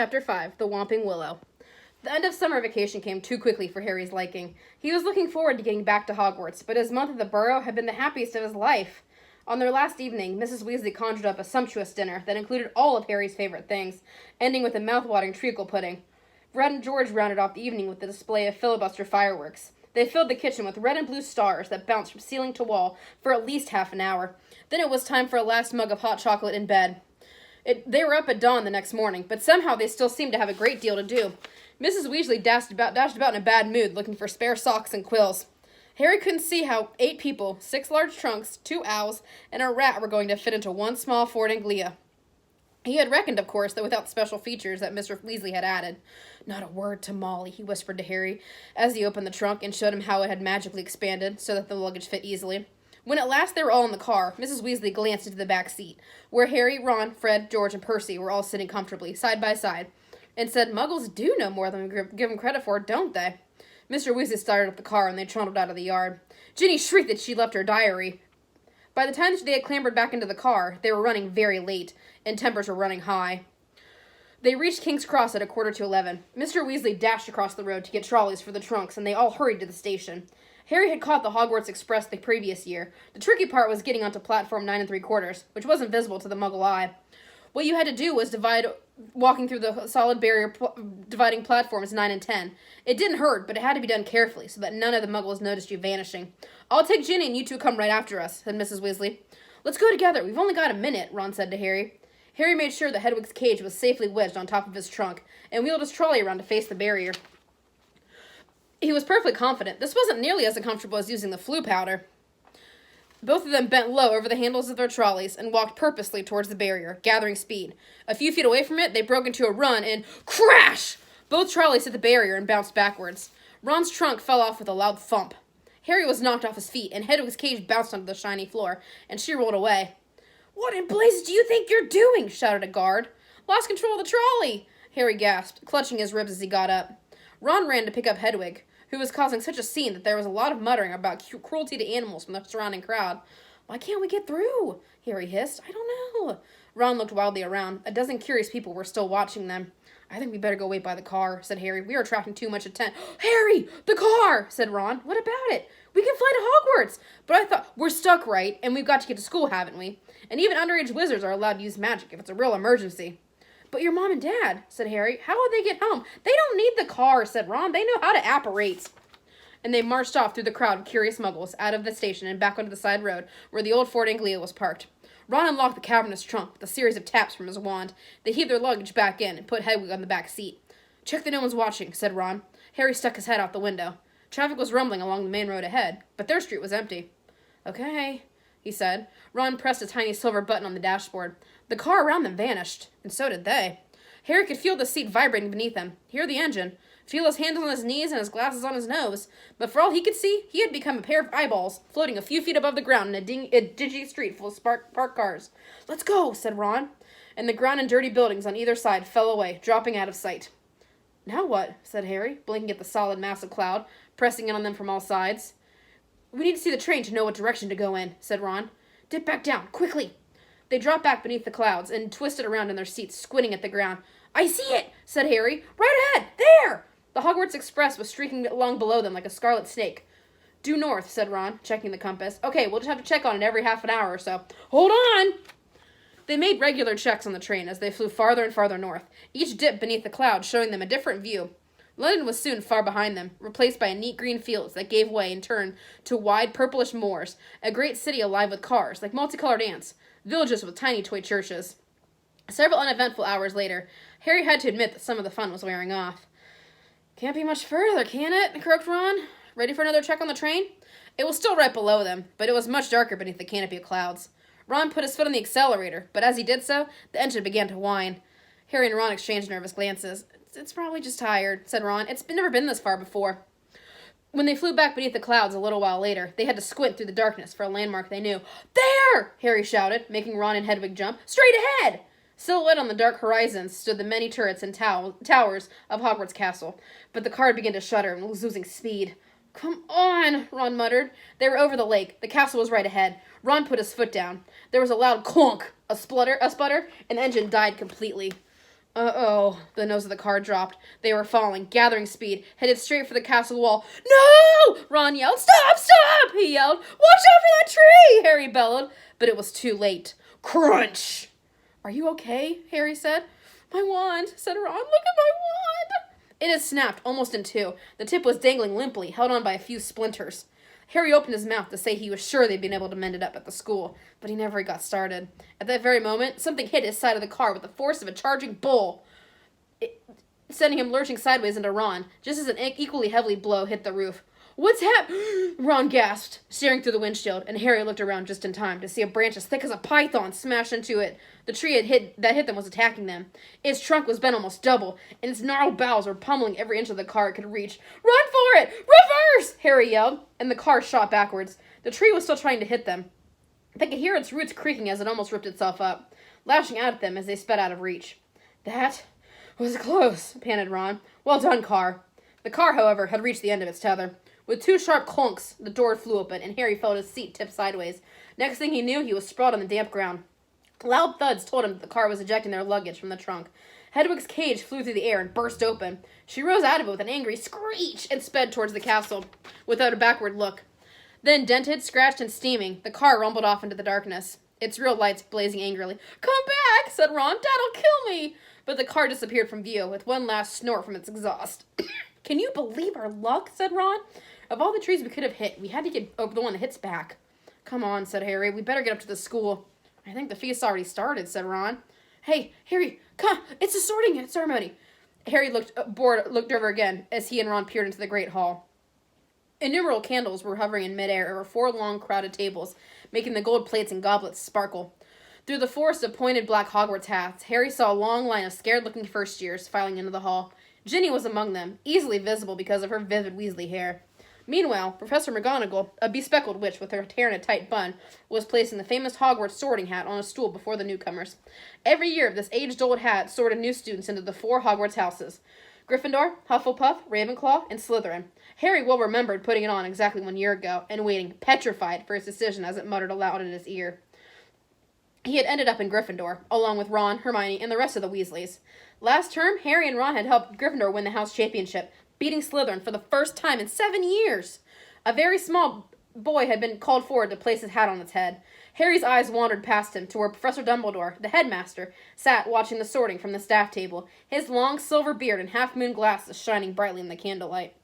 Chapter 5, The Whomping Willow. The end of summer vacation came too quickly for Harry's liking. He was looking forward to getting back to Hogwarts, but his month at the Burrow had been the happiest of his life. On their last evening, Mrs. Weasley conjured up a sumptuous dinner that included all of Harry's favorite things, ending with a mouth-watering treacle pudding. Fred and George rounded off the evening with a display of filibuster fireworks. They filled the kitchen with red and blue stars that bounced from ceiling to wall for at least half an hour. Then it was time for a last mug of hot chocolate in bed. They were up at dawn the next morning, but somehow they still seemed to have a great deal to do. Mrs. Weasley dashed about in a bad mood, looking for spare socks and quills. Harry couldn't see how 8 people, 6 large trunks, 2 owls, and a rat were going to fit into one small Ford Anglia. He had reckoned, of course, that without the special features that Mr. Weasley had added. "Not a word to Molly," he whispered to Harry, as he opened the trunk and showed him how it had magically expanded so that the luggage fit easily. When at last they were all in the car, Mrs. Weasley glanced into the back seat, where Harry, Ron, Fred, George, and Percy were all sitting comfortably, side by side, and said, "Muggles do know more than we give them credit for, don't they?" Mr. Weasley started up the car, and they trundled out of the yard. Ginny shrieked that she left her diary. By the time they had clambered back into the car, they were running very late, and tempers were running high. They reached King's Cross at 11:15. Mr. Weasley dashed across the road to get trolleys for the trunks, and they all hurried to the station. Harry had caught the Hogwarts Express the previous year. The tricky part was getting onto platform 9 3/4, which wasn't visible to the Muggle eye. What you had to do was walking through the solid barrier dividing platforms 9 and 10. It didn't hurt, but it had to be done carefully so that none of the Muggles noticed you vanishing. "I'll take Ginny and you two come right after us," said Mrs. Weasley. "Let's go together. We've only got a minute," Ron said to Harry. Harry made sure that Hedwig's cage was safely wedged on top of his trunk and wheeled his trolley around to face the barrier. He was perfectly confident. This wasn't nearly as uncomfortable as using the flu powder. Both of them bent low over the handles of their trolleys and walked purposely towards the barrier, gathering speed. A few feet away from it, they broke into a run and crash! Both trolleys hit the barrier and bounced backwards. Ron's trunk fell off with a loud thump. Harry was knocked off his feet, and Hedwig's cage bounced onto the shiny floor, and she rolled away. "What in blazes do you think you're doing?" shouted a guard. "Lost control of the trolley," Harry gasped, clutching his ribs as he got up. Ron ran to pick up Hedwig, who was causing such a scene that there was a lot of muttering about cruelty to animals from the surrounding crowd. "Why can't we get through?" Harry hissed. "I don't know." Ron looked wildly around. A dozen curious people were still watching them. "I think we better go wait by the car," said Harry. "We are attracting too much attention." "Harry! The car!" said Ron. "What about it? We can fly to Hogwarts!" "But I thought—" "We're stuck, right? And we've got to get to school, haven't we? And even underage wizards are allowed to use magic if it's a real emergency." "But your mom and dad," said Harry. "How would they get home?" "They don't need the car," said Ron. "They know how to apparate." And they marched off through the crowd of curious muggles, out of the station and back onto the side road, where the old Ford Anglia was parked. Ron unlocked the cavernous trunk with a series of taps from his wand. They heaved their luggage back in and put Hedwig on the back seat. "Check that no one's watching," said Ron. Harry stuck his head out the window. Traffic was rumbling along the main road ahead, but their street was empty. "Okay," he said. Ron pressed a tiny silver button on the dashboard. The car around them vanished, and so did they. Harry could feel the seat vibrating beneath him, hear the engine, feel his hands on his knees and his glasses on his nose, but for all he could see, he had become a pair of eyeballs, floating a few feet above the ground in a dingy street full of parked cars. "Let's go," said Ron, and the ground and dirty buildings on either side fell away, dropping out of sight. "Now what?" said Harry, blinking at the solid mass of cloud, pressing in on them from all sides. "We need to see the train to know what direction to go in," said Ron. "Dip back down, quickly." They dropped back beneath the clouds and twisted around in their seats, squinting at the ground. "I see it," said Harry. "Right ahead, there!" The Hogwarts Express was streaking along below them like a scarlet snake. "Due north," said Ron, checking the compass. "Okay, we'll just have to check on it every half an hour or so." "Hold on!" They made regular checks on the train as they flew farther and farther north, each dip beneath the clouds showing them a different view. London was soon far behind them, replaced by neat green fields that gave way in turn to wide purplish moors, a great city alive with cars, like multicolored ants, villages with tiny toy churches. Several uneventful hours later, Harry had to admit that some of the fun was wearing off. "Can't be much further, can it?" croaked Ron. "Ready for another check on the train?" It was still right below them, but it was much darker beneath the canopy of clouds. Ron put his foot on the accelerator, but as he did so, the engine began to whine. Harry and Ron exchanged nervous glances. It's probably just tired," said Ron. "It's never been this far before." When they flew back beneath the clouds a little while later, they had to squint through the darkness for a landmark they knew. "There!" Harry shouted, making Ron and Hedwig jump. "Straight ahead!" Silhouette on the dark horizon stood the many turrets and towers of Hogwarts Castle, but the car began to shudder and was losing speed. "Come on," Ron muttered. They were over the lake. The castle was right ahead. Ron put his foot down. There was a loud clunk, a sputter, and the engine died completely. Uh-oh, the nose of the car dropped. They were falling, gathering speed, headed straight for the castle wall. No! Ron yelled. Stop, stop! He yelled. Watch out for that tree! Harry bellowed, but it was too late. Crunch! Are you okay? Harry said. My wand, said Ron. Look at my wand! It had snapped almost in two. The tip was dangling limply, held on by a few splinters. Harry opened his mouth to say he was sure they'd been able to mend it up at the school, but he never got started. At that very moment, something hit his side of the car with the force of a charging bull, sending him lurching sideways into Ron, just as an equally heavy blow hit the roof. What's happened? Ron gasped, staring through the windshield, and Harry looked around just in time to see a branch as thick as a python smash into it. The tree that hit them was attacking them. Its trunk was bent almost double, and its gnarled boughs were pummeling every inch of the car it could reach. Run for it! Reverse! Harry yelled, and the car shot backwards. The tree was still trying to hit them. They could hear its roots creaking as it almost ripped itself up, lashing out at them as they sped out of reach. That was close, panted Ron. Well done, car. The car, however, had reached the end of its tether. With two sharp clunks, the door flew open, and Harry felt his seat tip sideways. Next thing he knew, he was sprawled on the damp ground. Loud thuds told him that the car was ejecting their luggage from the trunk. Hedwig's cage flew through the air and burst open. She rose out of it with an angry screech and sped towards the castle, without a backward look. Then, dented, scratched, and steaming, the car rumbled off into the darkness, its real lights blazing angrily. Come back, said Ron. Dad'll kill me. But the car disappeared from view, with one last snort from its exhaust. Can you believe our luck, said Ron. Of all the trees we could have hit, we had to get over the one that hits back. Come on, said Harry. We better get up to the school. I think the feast's already started, said Ron. Hey, Harry, come! It's a sorting ceremony. Harry looked over again as he and Ron peered into the great hall. Innumerable candles were hovering in midair over four long, crowded tables, making the gold plates and goblets sparkle. Through the forest of pointed black Hogwarts hats, Harry saw a long line of scared-looking first-years filing into the hall. Ginny was among them, easily visible because of her vivid Weasley hair. Meanwhile, Professor McGonagall, a bespectacled witch with her hair in a tight bun, was placing the famous Hogwarts sorting hat on a stool before the newcomers. Every year, this age-old hat sorted new students into the four Hogwarts houses: Gryffindor, Hufflepuff, Ravenclaw, and Slytherin. Harry well remembered putting it on exactly 1 year ago and waiting, petrified, for his decision as it muttered aloud in his ear. He had ended up in Gryffindor, along with Ron, Hermione, and the rest of the Weasleys. Last term, Harry and Ron had helped Gryffindor win the house championship, beating Slytherin for the first time in 7 years. A very small boy had been called forward to place his hat on its head. Harry's eyes wandered past him to where Professor Dumbledore, the headmaster, sat watching the sorting from the staff table, his long silver beard and half-moon glasses shining brightly in the candlelight.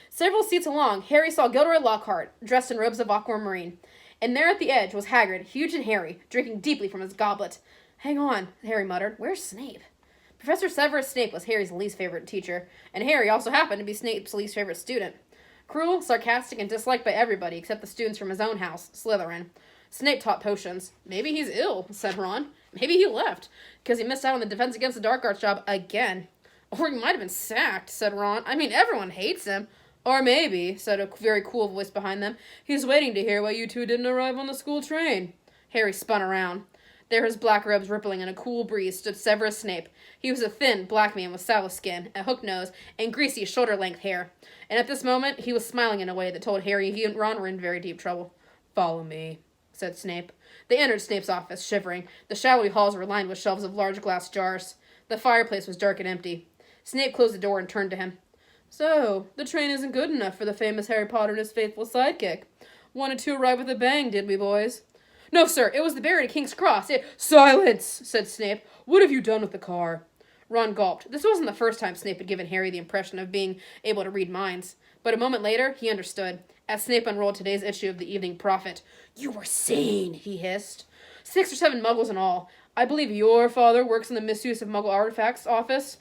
Several seats along, Harry saw Gilderoy Lockhart, dressed in robes of aquamarine, and there at the edge was Hagrid, huge and hairy, drinking deeply from his goblet. Hang on, Harry muttered. Where's Snape? Professor Severus Snape was Harry's least favorite teacher, and Harry also happened to be Snape's least favorite student. Cruel, sarcastic, and disliked by everybody except the students from his own house, Slytherin. Snape taught potions. Maybe he's ill, said Ron. Maybe he left, because he missed out on the Defense Against the Dark Arts job again. Or he might have been sacked, said Ron. I mean, everyone hates him. Or maybe, said a very cool voice behind them, he's waiting to hear why you two didn't arrive on the school train. Harry spun around. There, his black robes rippling in a cool breeze, stood Severus Snape. He was a thin, black man with sallow skin, a hooked nose, and greasy, shoulder-length hair. And at this moment, he was smiling in a way that told Harry he and Ron were in very deep trouble. Follow me, said Snape. They entered Snape's office, shivering. The shadowy halls were lined with shelves of large glass jars. The fireplace was dark and empty. Snape closed the door and turned to him. So, the train isn't good enough for the famous Harry Potter and his faithful sidekick. Wanted to arrive with a bang, did we, boys? No, sir, it was the Baron at King's Cross. Silence, said Snape. What have you done with the car? Ron gulped. This wasn't the first time Snape had given Harry the impression of being able to read minds. But a moment later, he understood, as Snape unrolled today's issue of the Evening Prophet. You were sane, he hissed. 6 or 7 muggles in all. I believe your father works in the misuse of Muggle artifacts office.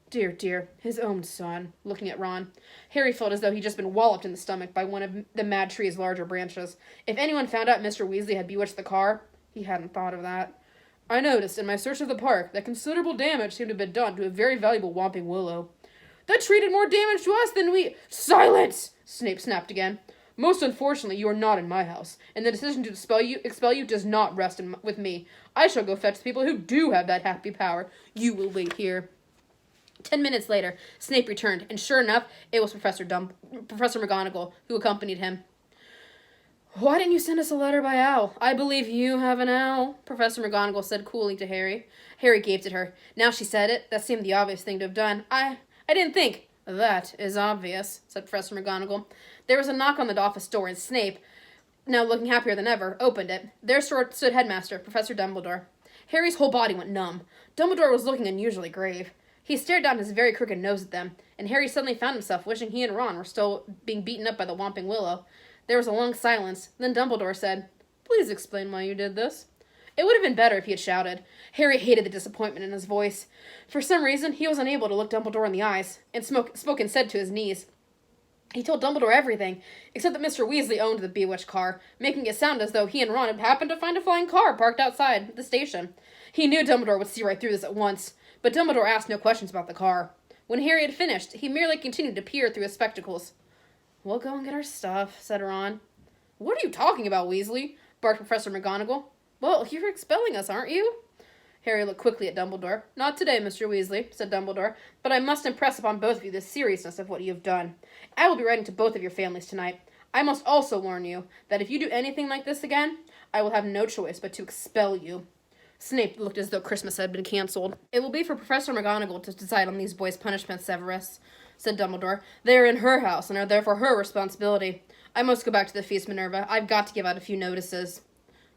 Dear, dear, his own son, looking at Ron. Harry felt as though he'd just been walloped in the stomach by one of the mad tree's larger branches. If anyone found out Mr. Weasley had bewitched the car, he hadn't thought of that. I noticed in my search of the park that considerable damage seemed to have been done to a very valuable Whomping Willow. That tree did more damage to us than we— Silence! Snape snapped again. Most unfortunately, you are not in my house, and the decision to expel you does not rest with me. I shall go fetch the people who do have that happy power. You will wait here. 10 minutes later, Snape returned, and sure enough, it was Professor McGonagall who accompanied him. Why didn't you send us a letter by owl? I believe you have an owl, Professor McGonagall said coolly to Harry. Harry gaped at her. Now she said it, that seemed the obvious thing to have done. I didn't think. That is obvious, said Professor McGonagall. There was a knock on the office door, and Snape, now looking happier than ever, opened it. There stood Headmaster, Professor Dumbledore. Harry's whole body went numb. Dumbledore was looking unusually grave. He stared down his very crooked nose at them, and Harry suddenly found himself wishing he and Ron were still being beaten up by the Whomping Willow. There was a long silence. Then Dumbledore said, "Please explain why you did this." It would have been better if he had shouted. Harry hated the disappointment in his voice. For some reason, he was unable to look Dumbledore in the eyes, and spoke instead to his knees. He told Dumbledore everything, except that Mr. Weasley owned the bewitched car, making it sound as though he and Ron had happened to find a flying car parked outside the station. He knew Dumbledore would see right through this at once, but Dumbledore asked no questions about the car. When Harry had finished, he merely continued to peer through his spectacles. "We'll go and get our stuff," said Ron. "What are you talking about, Weasley?" barked Professor McGonagall. "Well, you're expelling us, aren't you?" Harry looked quickly at Dumbledore. "Not today, Mr. Weasley," said Dumbledore, "but I must impress upon both of you the seriousness of what you have done. I will be writing to both of your families tonight. I must also warn you that if you do anything like this again, I will have no choice but to expel you." Snape looked as though Christmas had been cancelled. "It will be for Professor McGonagall to decide on these boys' punishments, Severus," said Dumbledore. "They are in her house and are therefore her responsibility. I must go back to the feast, Minerva. I've got to give out a few notices."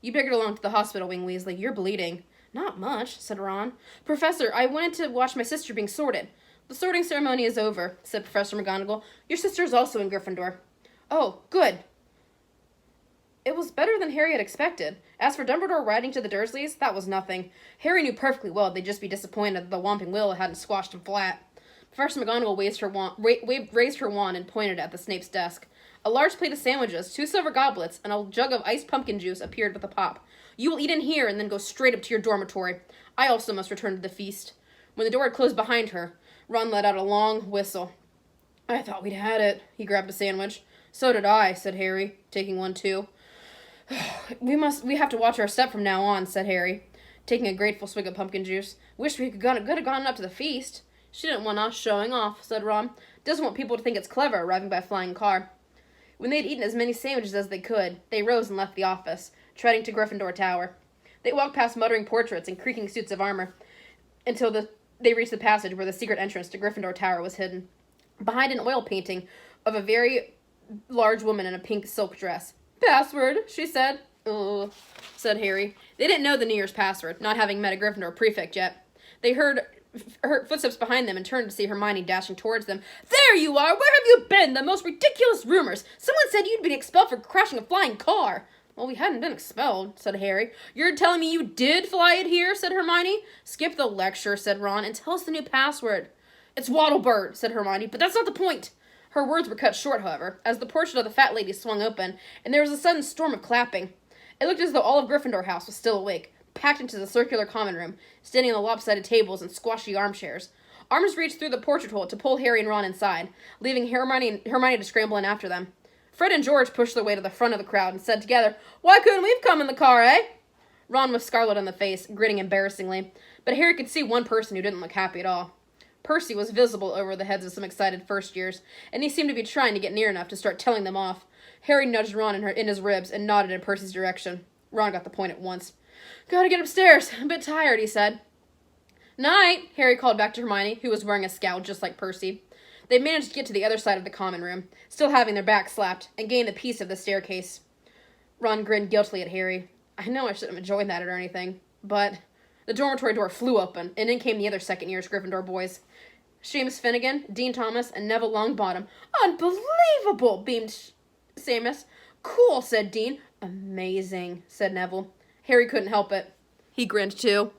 "You better get along to the hospital wing, Weasley. You're bleeding." "Not much," said Ron. "Professor, I went to watch my sister being sorted." "The sorting ceremony is over," said Professor McGonagall. "Your sister is also in Gryffindor." "Oh, good." It was better than Harry had expected. As for Dumbledore writing to the Dursleys, that was nothing. Harry knew perfectly well they'd just be disappointed that the Whomping Willow hadn't squashed him flat. Professor McGonagall raised her wand and pointed at the Snape's desk. A large plate of sandwiches, 2 silver goblets, and a jug of iced pumpkin juice appeared with a pop. "You will eat in here and then go straight up to your dormitory. I also must return to the feast." When the door had closed behind her, Ron let out a long whistle. "I thought we'd had it." He grabbed a sandwich. "So did I," said Harry, taking one too. We have to watch our step from now on," said Harry, taking a grateful swig of pumpkin juice. "Wish we could have gone up to the feast." "She didn't want us showing off," said Ron. "Doesn't want people to think it's clever arriving by flying car." When they had eaten as many sandwiches as they could, they rose and left the office, treading to Gryffindor Tower. They walked past muttering portraits and creaking suits of armor until they reached the passage where the secret entrance to Gryffindor Tower was hidden. Behind an oil painting of a very large woman in a pink silk dress. "Password," she said. "Ugh," said Harry. They didn't know the New Year's password, not having met a Gryffindor prefect yet. They heard footsteps behind them and turned to see Hermione dashing towards them. "There you are! Where have you been? The most ridiculous rumors! Someone said you'd been expelled for crashing a flying car." "Well, we hadn't been expelled," said Harry. "You're telling me you did fly it here?" said Hermione. "Skip the lecture," said Ron, "and tell us the new password." "It's Wattlebird," said Hermione, "but that's not the point." Her words were cut short, however, as the portrait of the fat lady swung open, and there was a sudden storm of clapping. It looked as though all of Gryffindor House was still awake, packed into the circular common room, standing on the lopsided tables and squashy armchairs. Arms reached through the portrait hole to pull Harry and Ron inside, leaving Hermione to scramble in after them. Fred and George pushed their way to the front of the crowd and said together, "Why couldn't we have come in the car, eh?" Ron was scarlet on the face, grinning embarrassingly, but Harry could see one person who didn't look happy at all. Percy was visible over the heads of some excited first-years, and he seemed to be trying to get near enough to start telling them off. Harry nudged Ron in his ribs and nodded in Percy's direction. Ron got the point at once. "Gotta get upstairs. I'm a bit tired," he said. "Night," Harry called back to Hermione, who was wearing a scowl just like Percy. They managed to get to the other side of the common room, still having their backs slapped, and gained the piece of the staircase. Ron grinned guiltily at Harry. "I know I shouldn't have enjoyed that or anything, but..." The dormitory door flew open, and in came the other second-years Gryffindor boys. Seamus Finnegan, Dean Thomas, and Neville Longbottom. "Unbelievable!" beamed Seamus. "Cool," said Dean. "Amazing," said Neville. Harry couldn't help it. He grinned too.